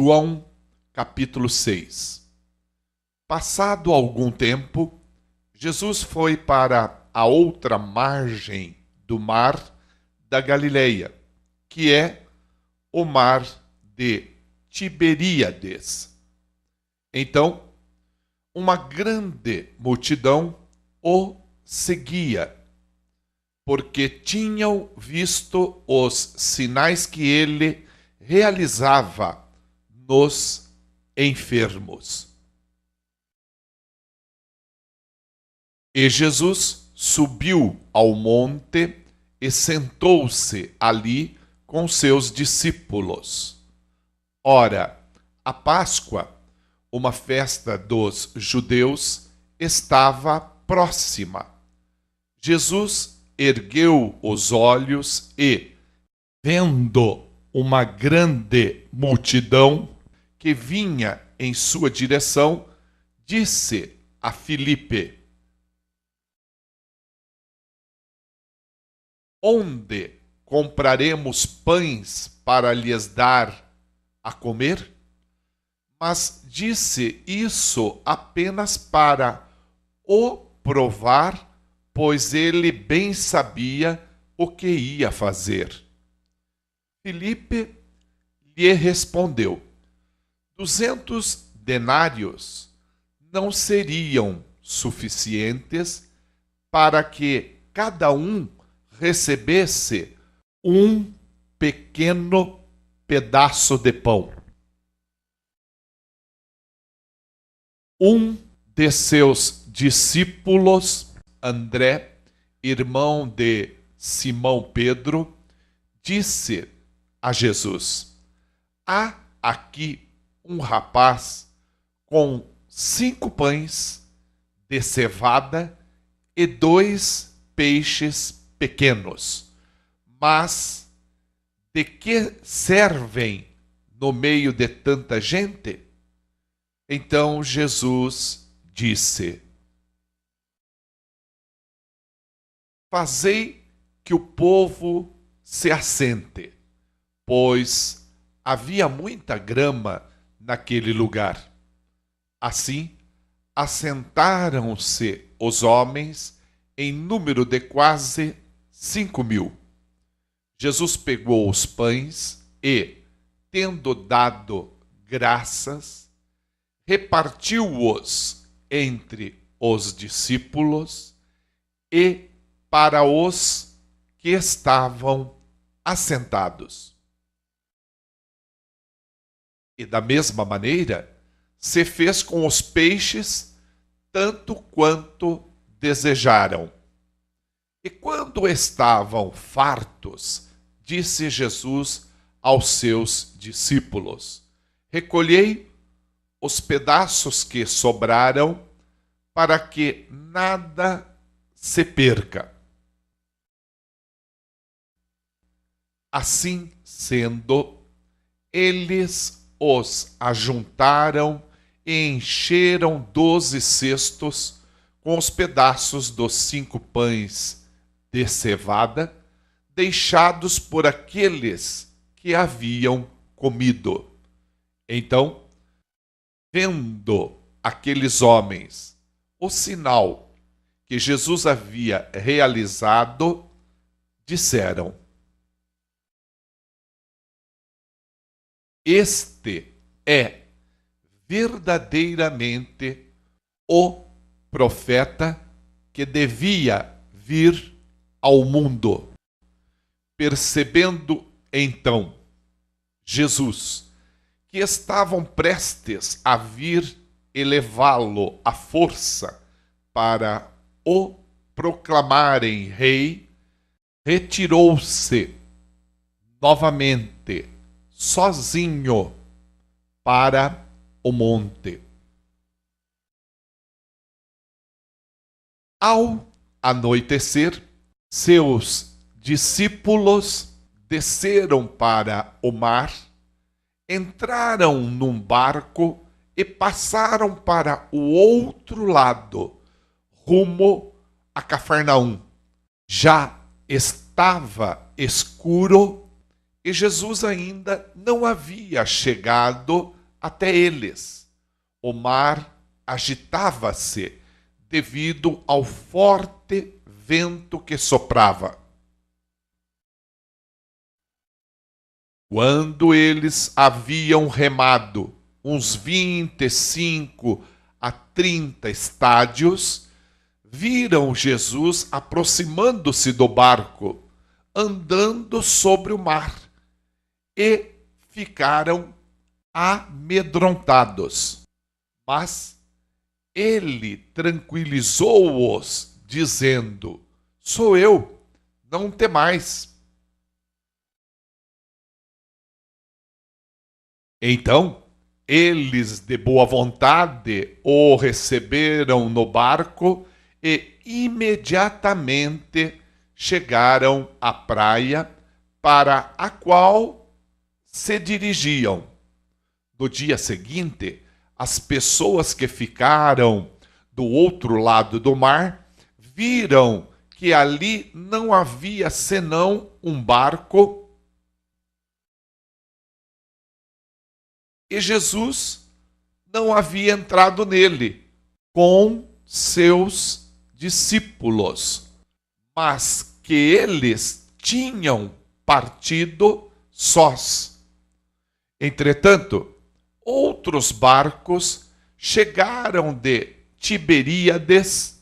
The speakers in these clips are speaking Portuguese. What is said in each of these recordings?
João, capítulo 6. Passado algum tempo, Jesus foi para a outra margem do mar da Galileia, que é o mar de Tiberíades. Então, uma grande multidão o seguia, porque tinham visto os sinais que ele realizava nos enfermos. E Jesus subiu ao monte e sentou-se ali com seus discípulos. Ora, a Páscoa, uma festa dos judeus, estava próxima. Jesus ergueu os olhos e, vendo uma grande multidão que vinha em sua direção, disse a Filipe: onde compraremos pães para lhes dar a comer? Mas disse isso apenas para o provar, pois ele bem sabia o que ia fazer. Filipe lhe respondeu: 200 denários não seriam suficientes para que cada um recebesse um pequeno pedaço de pão. Um de seus discípulos, André, irmão de Simão Pedro, disse a Jesus: há aqui um rapaz com 5 pães de cevada e 2 peixes pequenos. Mas de que servem no meio de tanta gente? Então Jesus disse: fazei que o povo se assente, pois havia muita grama naquele lugar. Assim, assentaram-se os homens em número de quase 5.000. Jesus pegou os pães e, tendo dado graças, repartiu-os entre os discípulos e para os que estavam assentados. E da mesma maneira, se fez com os peixes, tanto quanto desejaram. E quando estavam fartos, disse Jesus aos seus discípulos: recolhei os pedaços que sobraram, para que nada se perca. Assim sendo, eles os ajuntaram e encheram 12 cestos com os pedaços dos 5 pães de cevada, deixados por aqueles que haviam comido. Então, vendo aqueles homens o sinal que Jesus havia realizado, disseram: este é verdadeiramente o profeta que devia vir ao mundo. Percebendo então Jesus que estavam prestes a vir elevá-lo à força para o proclamarem rei, retirou-se novamente sozinho para o monte. Ao anoitecer, seus discípulos desceram para o mar, entraram num barco e passaram para o outro lado, rumo a Cafarnaum. Já estava escuro e Jesus ainda não havia chegado até eles. O mar agitava-se devido ao forte vento que soprava. Quando eles haviam remado uns 25 a 30 estádios, viram Jesus aproximando-se do barco, andando sobre o mar, e ficaram amedrontados. Mas ele tranquilizou-os, dizendo: Sou eu, não temais. Então, eles de boa vontade o receberam no barco e imediatamente chegaram à praia para a qual se dirigiam. No dia seguinte, as pessoas que ficaram do outro lado do mar viram que ali não havia senão um barco e Jesus não havia entrado nele com seus discípulos, mas que eles tinham partido sós. Entretanto, outros barcos chegaram de Tiberíades,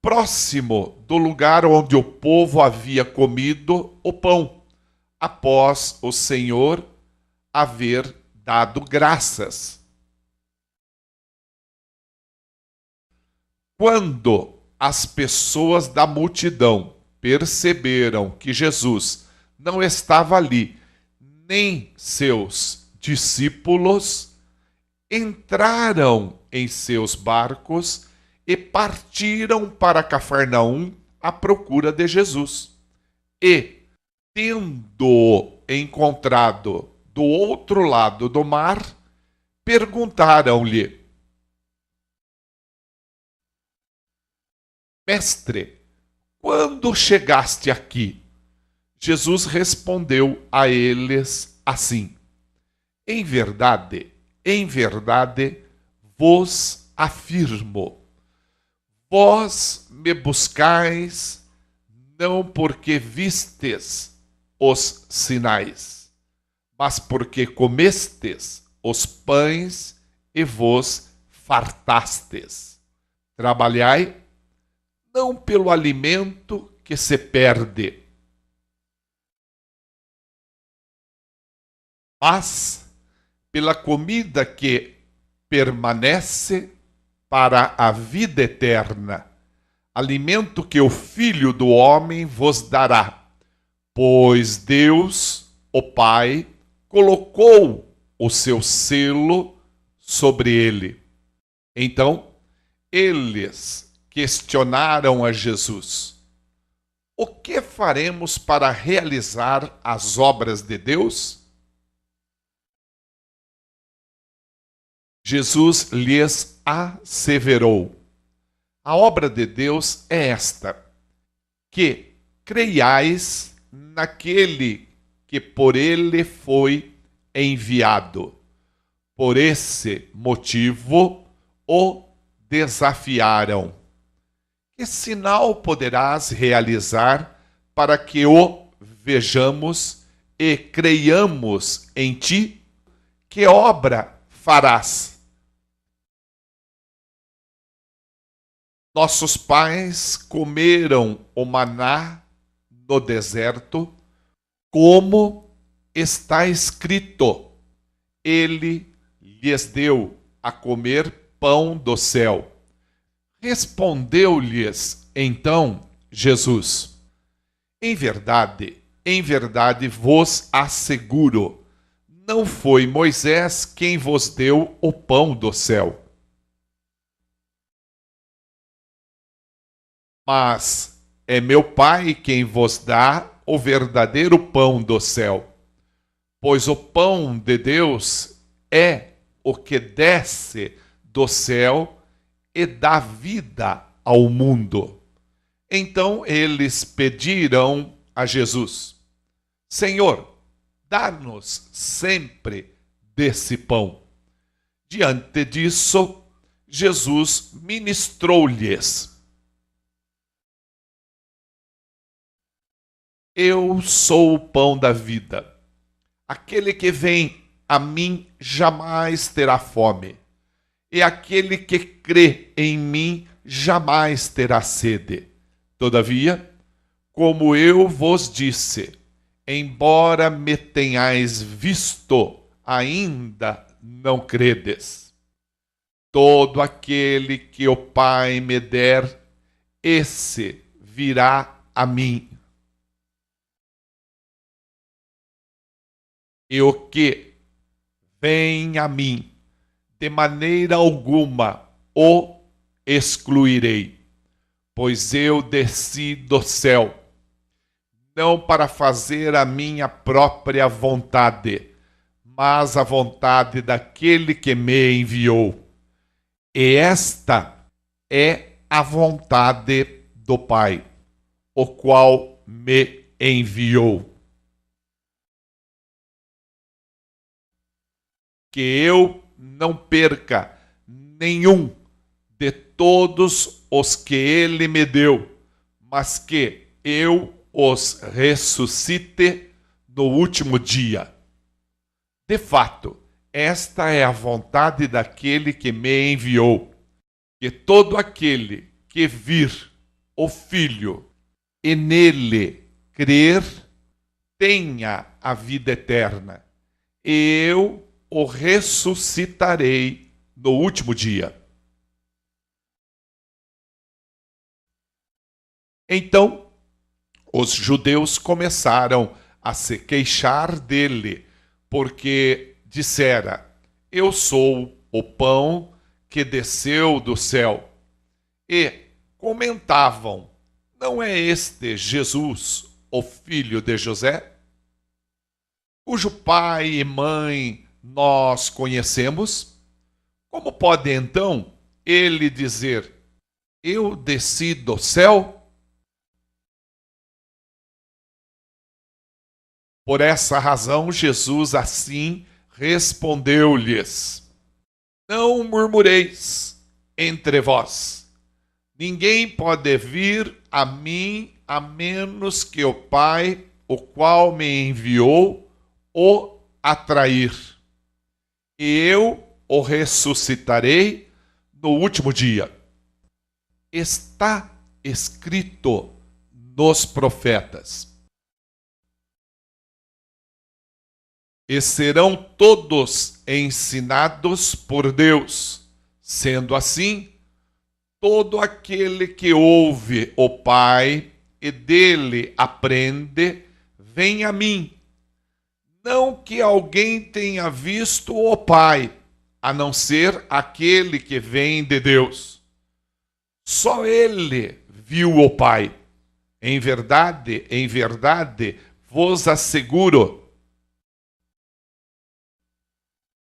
próximo do lugar onde o povo havia comido o pão, após o Senhor haver dado graças. Quando as pessoas da multidão perceberam que Jesus não estava ali, nem seus discípulos, entraram em seus barcos e partiram para Cafarnaum à procura de Jesus. E, tendo-o encontrado do outro lado do mar, perguntaram-lhe: Mestre, quando chegaste aqui? Jesus respondeu a eles assim: em verdade, vos afirmo, vós me buscais não porque vistes os sinais, mas porque comestes os pães e vos fartastes. Trabalhai não pelo alimento que se perde, mas pela comida que permanece para a vida eterna, alimento que o Filho do Homem vos dará, pois Deus, o Pai, colocou o seu selo sobre ele. Então, eles questionaram a Jesus: o que faremos para realizar as obras de Deus? Jesus lhes asseverou: a obra de Deus é esta, que creiais naquele que por ele foi enviado. Por esse motivo o desafiaram: que sinal poderás realizar para que o vejamos e creiamos em ti? Que obra farás? Nossos pais comeram o maná no deserto, como está escrito: ele lhes deu a comer pão do céu. Respondeu-lhes então Jesus: em verdade vos asseguro, não foi Moisés quem vos deu o pão do céu, mas é meu Pai quem vos dá o verdadeiro pão do céu. Pois o pão de Deus é o que desce do céu e dá vida ao mundo. Então eles pediram a Jesus: Senhor, dá-nos sempre desse pão. Diante disso, Jesus ministrou-lhes: Eu sou o pão da vida. Aquele que vem a mim jamais terá fome, e aquele que crê em mim jamais terá sede. Todavia, como eu vos disse, embora me tenhais visto, ainda não credes. Todo aquele que o Pai me der, esse virá a mim. E o que vem a mim, de maneira alguma o excluirei, pois eu desci do céu, não para fazer a minha própria vontade, mas a vontade daquele que me enviou. E esta é a vontade do Pai, o qual me enviou. Que eu não perca nenhum de todos os que ele me deu, mas que eu os ressuscite no último dia. De fato, esta é a vontade daquele que me enviou, que todo aquele que vir o Filho e nele crer, tenha a vida eterna, e eu o ressuscitarei no último dia. Então, os judeus começaram a se queixar dele, porque dissera: Eu sou o pão que desceu do céu. E comentavam: Não é este Jesus, o filho de José, cujo pai e mãe nós conhecemos? Como pode então ele dizer: Eu desci do céu? Por essa razão, Jesus assim respondeu-lhes: Não murmureis entre vós. Ninguém pode vir a mim a menos que o Pai, o qual me enviou, o atrair. E eu o ressuscitarei no último dia. Está escrito nos profetas: E serão todos ensinados por Deus. Sendo assim, todo aquele que ouve o Pai e dele aprende, vem a mim. Não que alguém tenha visto o Pai, a não ser aquele que vem de Deus. Só ele viu o Pai. Em verdade, vos asseguro,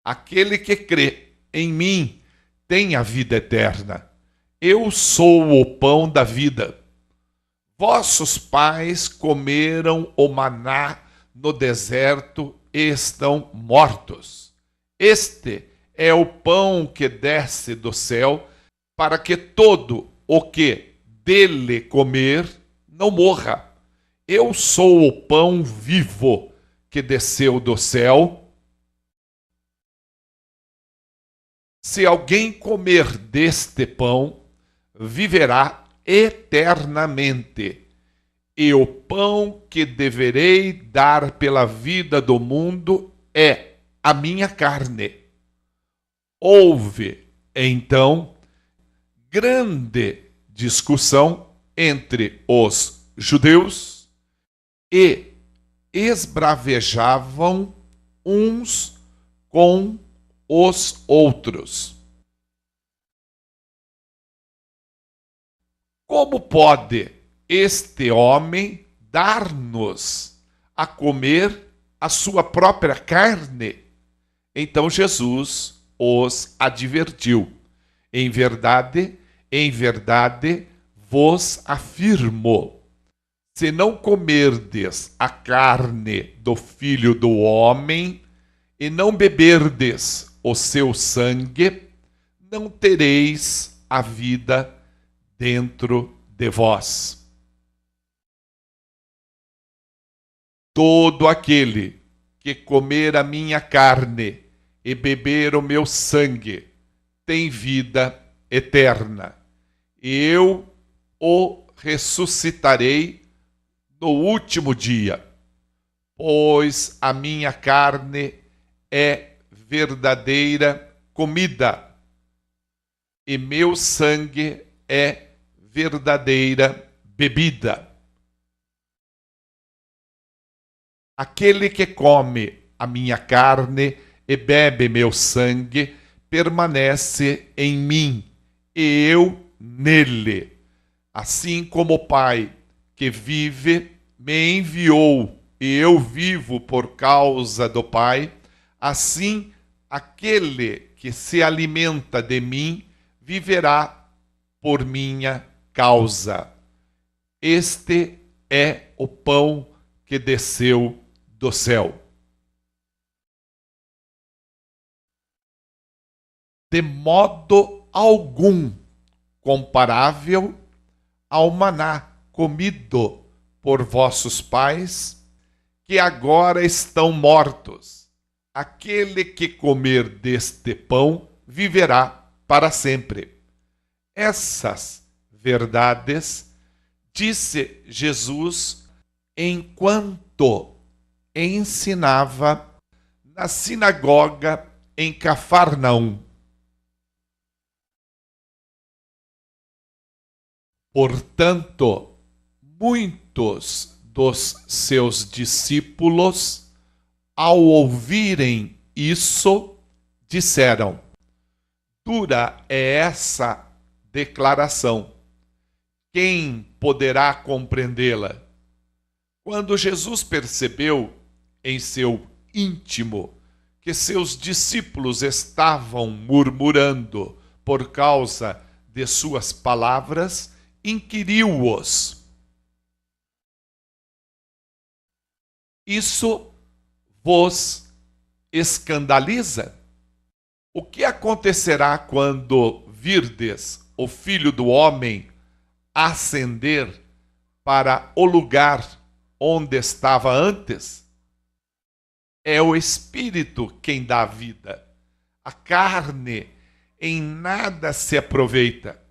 aquele que crê em mim tem a vida eterna. Eu sou o pão da vida. Vossos pais comeram o maná no deserto e estão mortos. Este é o pão que desce do céu, para que todo o que dele comer não morra. Eu sou o pão vivo que desceu do céu. Se alguém comer deste pão, viverá eternamente. E o pão que deverei dar pela vida do mundo é a minha carne. Houve, então, grande discussão entre os judeus e esbravejavam uns com os outros. Como pode este homem dar-nos a comer a sua própria carne? Então Jesus os advertiu: em verdade, vos afirmo, se não comerdes a carne do Filho do Homem e não beberdes o seu sangue, não tereis a vida dentro de vós. Todo aquele que comer a minha carne e beber o meu sangue tem vida eterna, e eu o ressuscitarei no último dia, pois a minha carne é verdadeira comida, e meu sangue é verdadeira bebida. Aquele que come a minha carne e bebe meu sangue permanece em mim, e eu nele. Assim como o Pai que vive me enviou, e eu vivo por causa do Pai, assim aquele que se alimenta de mim viverá por minha causa. Este é o pão que desceu do céu. De modo algum comparável ao maná comido por vossos pais, que agora estão mortos. Aquele que comer deste pão viverá para sempre. Essas verdades disse Jesus enquanto ensinava na sinagoga em Cafarnaum. Portanto, muitos dos seus discípulos, ao ouvirem isso, disseram: dura é essa declaração. Quem poderá compreendê-la? Quando Jesus percebeu em seu íntimo que seus discípulos estavam murmurando por causa de suas palavras, inquiriu-os: isso vos escandaliza? O que acontecerá quando virdes o Filho do Homem ascender para o lugar onde estava antes? É o Espírito quem dá vida. A carne em nada se aproveita.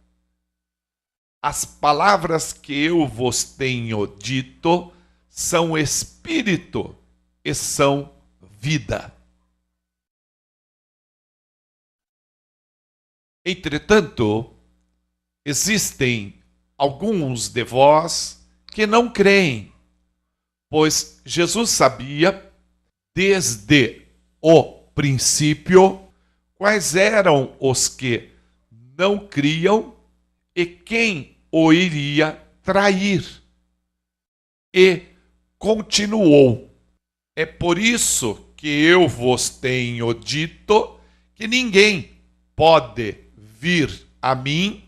As palavras que eu vos tenho dito são espírito e são vida. Entretanto, existem alguns de vós que não creem, pois Jesus sabia desde o princípio quais eram os que não criam e quem o iria trair. E continuou: é por isso que eu vos tenho dito que ninguém pode vir a mim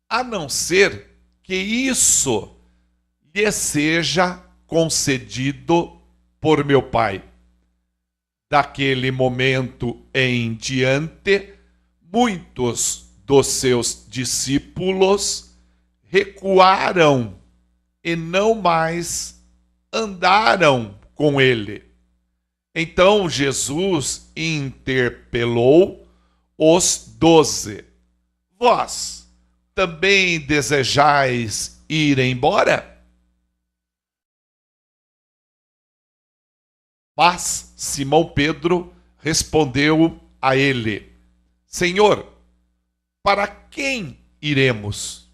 a não ser que isso lhe seja concedido por meu Pai. Daquele momento em diante, muitos dos seus discípulos recuaram e não mais andaram com ele. Então Jesus interpelou os 12. Vós também desejais ir embora? Mas Simão Pedro respondeu a ele: Senhor, para quem iremos?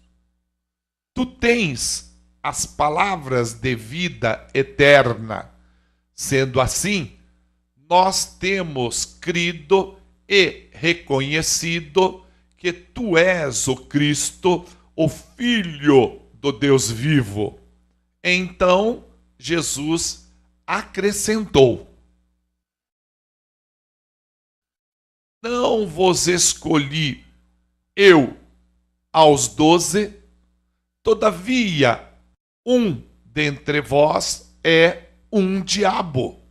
Tu tens as palavras de vida eterna. Sendo assim, nós temos crido e reconhecido que tu és o Cristo, o Filho do Deus vivo. Então Jesus acrescentou: não vos escolhi eu aos 12, todavia um dentre vós é um diabo.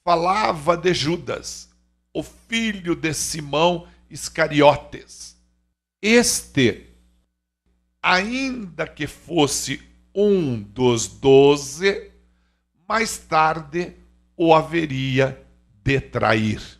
falava de Judas, o filho de Simão Iscariotes. Este, ainda que fosse um dos 12, mais tarde o haveria de trair.